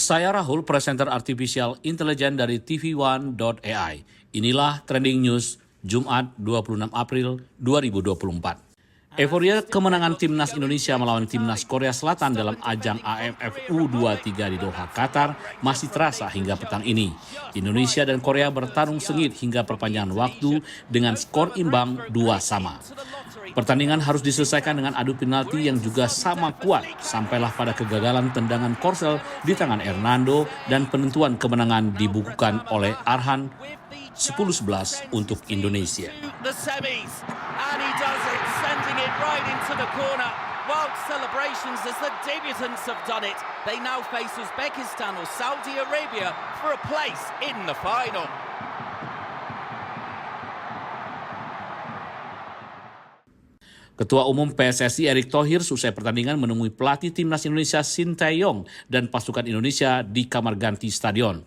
Saya Rahul, presenter Artificial Intelligence dari TV1.ai. Inilah Trending News Jumat 26 April 2024. Euforia kemenangan Timnas Indonesia melawan Timnas Korea Selatan dalam ajang AFF U23 di Doha, Qatar masih terasa hingga petang ini. Indonesia dan Korea bertarung sengit hingga perpanjangan waktu dengan skor imbang 2-2. Pertandingan harus diselesaikan dengan adu penalti yang juga sama kuat, sampailah pada kegagalan tendangan Korsel di tangan Hernando dan penentuan kemenangan dibukukan oleh Arhan 10-11 untuk Indonesia. And he does it, sending it right into the corner. Wild celebrations as the debutants have done it. They now face Uzbekistan or Saudi Arabia for a place in the final. Ketua Umum PSSI Erick Thohir selesai pertandingan menemui pelatih Timnas Indonesia Sinteyong dan pasukan Indonesia di kamar ganti stadion.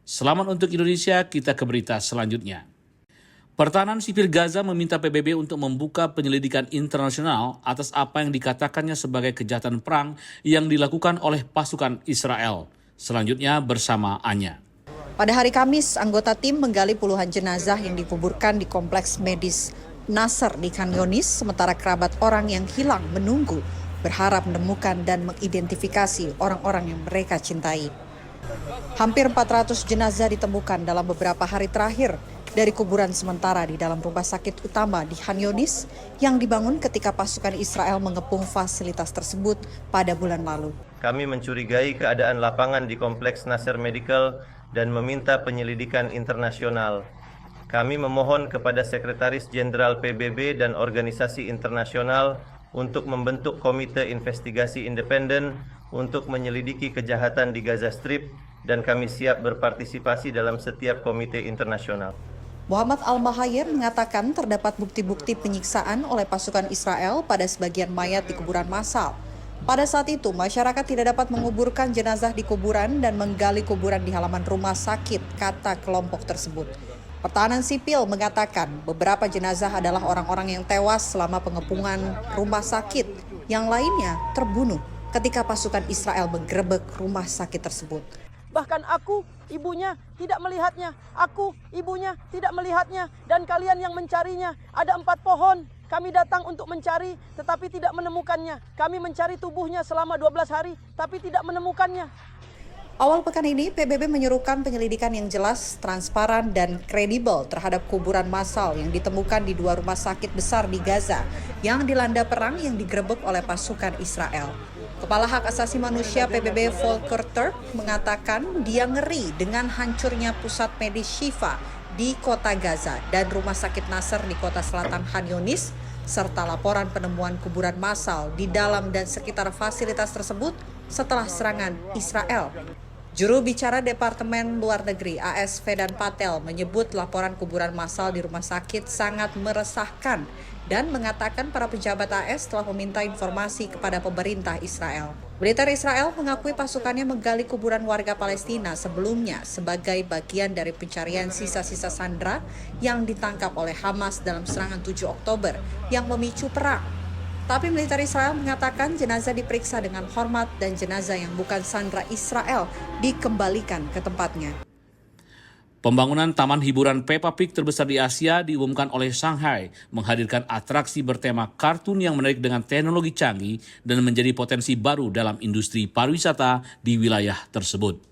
Selamat untuk Indonesia, kita ke berita selanjutnya. Pertahanan sipil Gaza meminta PBB untuk membuka penyelidikan internasional atas apa yang dikatakannya sebagai kejahatan perang yang dilakukan oleh pasukan Israel. Selanjutnya bersama Anya. Pada hari Kamis, anggota tim menggali puluhan jenazah yang dikuburkan di kompleks medis Nasser di Khan Younis, sementara kerabat orang yang hilang menunggu, berharap menemukan dan mengidentifikasi orang-orang yang mereka cintai. Hampir 400 jenazah ditemukan dalam beberapa hari terakhir dari kuburan sementara di dalam rumah sakit utama di Khan Younis yang dibangun ketika pasukan Israel mengepung fasilitas tersebut pada bulan lalu. Kami mencurigai keadaan lapangan di kompleks Nasser Medical dan meminta penyelidikan internasional. Kami memohon kepada Sekretaris Jenderal PBB dan organisasi internasional untuk membentuk komite investigasi independen untuk menyelidiki kejahatan di Gaza Strip, dan kami siap berpartisipasi dalam setiap komite internasional. Muhammad Al-Mahayir mengatakan terdapat bukti-bukti penyiksaan oleh pasukan Israel pada sebagian mayat di kuburan massal. Pada saat itu, masyarakat tidak dapat menguburkan jenazah di kuburan dan menggali kuburan di halaman rumah sakit, kata kelompok tersebut. Pertahanan sipil mengatakan beberapa jenazah adalah orang-orang yang tewas selama pengepungan rumah sakit, yang lainnya terbunuh ketika pasukan Israel menggerebek rumah sakit tersebut. Bahkan aku, ibunya, tidak melihatnya. Aku, ibunya, tidak melihatnya. Dan kalian yang mencarinya, ada 4 pohon. Kami datang untuk mencari, tetapi tidak menemukannya. Kami mencari tubuhnya selama 12 hari, tapi tidak menemukannya. Awal pekan ini, PBB menyerukan penyelidikan yang jelas, transparan, dan kredibel terhadap kuburan massal yang ditemukan di 2 rumah sakit besar di Gaza yang dilanda perang yang digerebek oleh pasukan Israel. Kepala Hak Asasi Manusia PBB Volker Turk mengatakan dia ngeri dengan hancurnya pusat medis Shifa di kota Gaza dan rumah sakit Nasser di kota selatan Khan Younis, serta laporan penemuan kuburan massal di dalam dan sekitar fasilitas tersebut setelah serangan Israel. Juru bicara Departemen Luar Negeri AS Vedan Patel menyebut laporan kuburan massal di rumah sakit sangat meresahkan dan mengatakan para pejabat AS telah meminta informasi kepada pemerintah Israel. Militer Israel mengakui pasukannya menggali kuburan warga Palestina sebelumnya sebagai bagian dari pencarian sisa-sisa sandera yang ditangkap oleh Hamas dalam serangan 7 Oktober yang memicu perang. Tapi militer Israel mengatakan jenazah diperiksa dengan hormat dan jenazah yang bukan sandera Israel dikembalikan ke tempatnya. Pembangunan taman hiburan Peppa Pig terbesar di Asia diumumkan oleh Shanghai, menghadirkan atraksi bertema kartun yang menarik dengan teknologi canggih dan menjadi potensi baru dalam industri pariwisata di wilayah tersebut.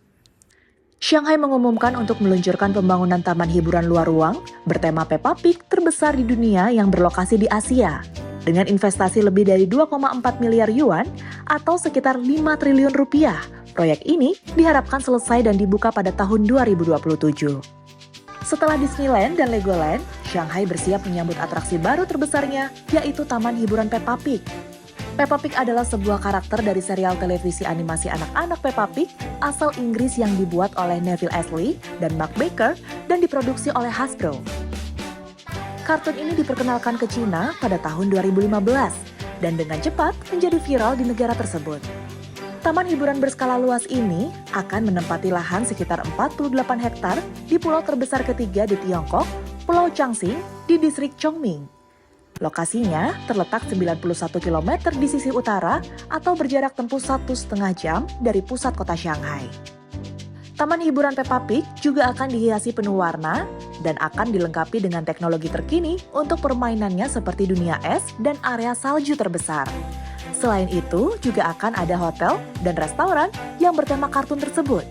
Shanghai mengumumkan untuk meluncurkan pembangunan taman hiburan luar ruang bertema Peppa Pig terbesar di dunia yang berlokasi di Asia. Dengan investasi lebih dari 2,4 miliar yuan atau sekitar 5 triliun rupiah, proyek ini diharapkan selesai dan dibuka pada tahun 2027. Setelah Disneyland dan Legoland, Shanghai bersiap menyambut atraksi baru terbesarnya, yaitu Taman Hiburan Peppa Pig. Peppa Pig adalah sebuah karakter dari serial televisi animasi anak-anak Peppa Pig asal Inggris yang dibuat oleh Neville Astley dan Mark Baker dan diproduksi oleh Hasbro. Kartun ini diperkenalkan ke Cina pada tahun 2015 dan dengan cepat menjadi viral di negara tersebut. Taman hiburan berskala luas ini akan menempati lahan sekitar 48 hektar di pulau terbesar ketiga di Tiongkok, Pulau Changxing di distrik Chongming. Lokasinya terletak 91 km di sisi utara atau berjarak tempuh 1,5 jam dari pusat kota Shanghai. Taman hiburan Peppa Pig juga akan dihiasi penuh warna dan akan dilengkapi dengan teknologi terkini untuk permainannya seperti dunia es dan area salju terbesar. Selain itu, juga akan ada hotel dan restoran yang bertema kartun tersebut.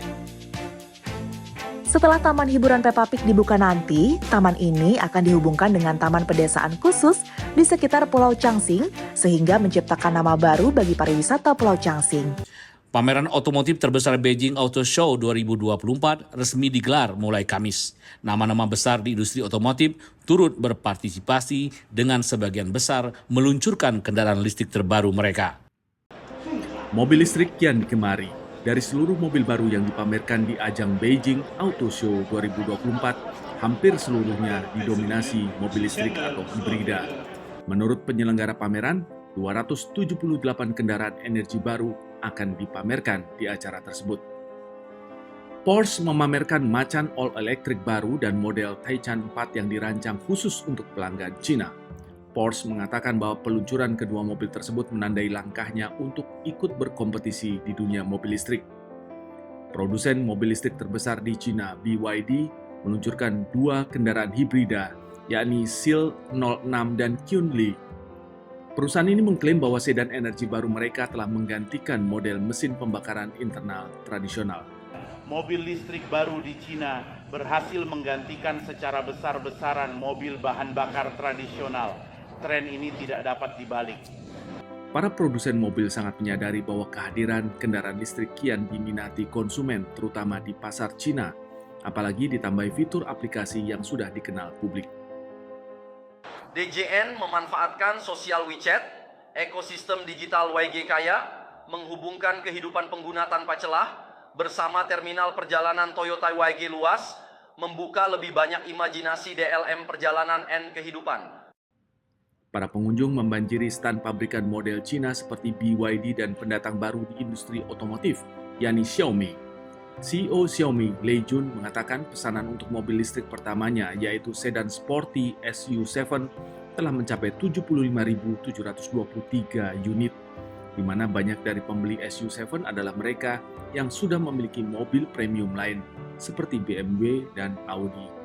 Setelah taman hiburan Peppa Pig dibuka nanti, taman ini akan dihubungkan dengan taman pedesaan khusus di sekitar Pulau Changxing sehingga menciptakan nama baru bagi pariwisata Pulau Changxing. Pameran otomotif terbesar Beijing Auto Show 2024 resmi digelar mulai Kamis. Nama-nama besar di industri otomotif turut berpartisipasi dengan sebagian besar meluncurkan kendaraan listrik terbaru mereka. Mobil listrik kian digemari. Dari seluruh mobil baru yang dipamerkan di ajang Beijing Auto Show 2024, hampir seluruhnya didominasi mobil listrik atau hibrida. Menurut penyelenggara pameran, 278 kendaraan energi baru akan dipamerkan di acara tersebut. Porsche memamerkan Macan all-electric baru dan model Taycan 4 yang dirancang khusus untuk pelanggan Cina. Porsche mengatakan bahwa peluncuran kedua mobil tersebut menandai langkahnya untuk ikut berkompetisi di dunia mobil listrik. Produsen mobil listrik terbesar di Cina, BYD, meluncurkan dua kendaraan hibrida, yakni Seal 06 dan Kunli. Perusahaan ini mengklaim bahwa sedan energi baru mereka telah menggantikan model mesin pembakaran internal tradisional. Mobil listrik baru di Cina berhasil menggantikan secara besar-besaran mobil bahan bakar tradisional. Tren ini tidak dapat dibalik. Para produsen mobil sangat menyadari bahwa kehadiran kendaraan listrik kian diminati konsumen, terutama di pasar Cina, apalagi ditambahi fitur aplikasi yang sudah dikenal publik. DJN memanfaatkan sosial WeChat, ekosistem digital YG Kaya, menghubungkan kehidupan pengguna tanpa celah, bersama terminal perjalanan Toyota YG luas, membuka lebih banyak imajinasi DLM perjalanan N kehidupan. Para pengunjung membanjiri stand pabrikan model Cina seperti BYD dan pendatang baru di industri otomotif, yakni Xiaomi. CEO Xiaomi, Lei Jun, mengatakan pesanan untuk mobil listrik pertamanya, yaitu sedan sporty SU7, telah mencapai 75.723 unit, di mana banyak dari pembeli SU7 adalah mereka yang sudah memiliki mobil premium lain, seperti BMW dan Audi.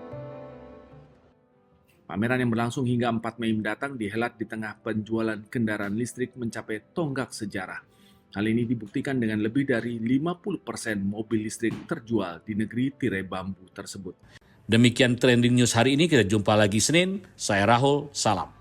Pameran yang berlangsung hingga 4 Mei mendatang dihelat di tengah penjualan kendaraan listrik mencapai tonggak sejarah. Hal ini dibuktikan dengan lebih dari 50% mobil listrik terjual di negeri tirai bambu tersebut. Demikian trending news hari ini, kita jumpa lagi Senin. Saya Rahul, salam.